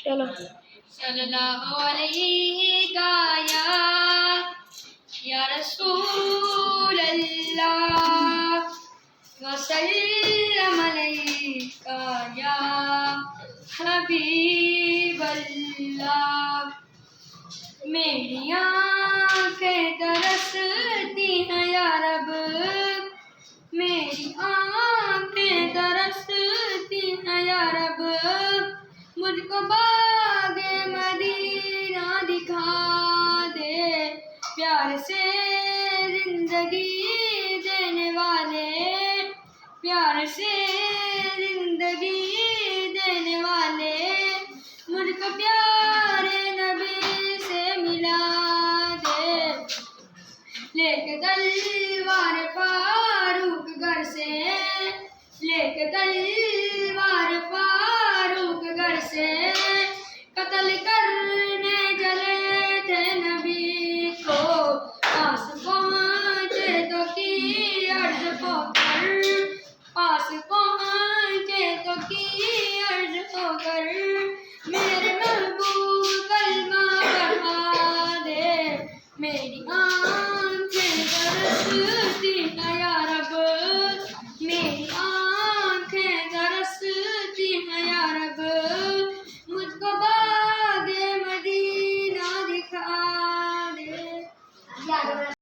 چلو صلی اللہ علیہ گایا یا رسول اللہ وسلم علیکہ یا حبیب اللہ. میری آنکھیں ترستی ہیں یا رب، میری آنکھیں ترستی ہیں یا رب، مجھ کو باغ مدینہ دکھا دے. پیار سے زندگی دینے والے، پیار سے زندگی دینے والے، مجھ کو پیارے نبی سے ملا دے. لے کے تلوار فاروق گھر سے، لے کے تلوار فاروق گھر سے، قتل کرنے چلے تھے نبی کو. پاس پہنچے تو کی عرض پکڑ، پاس پہنچے تو کی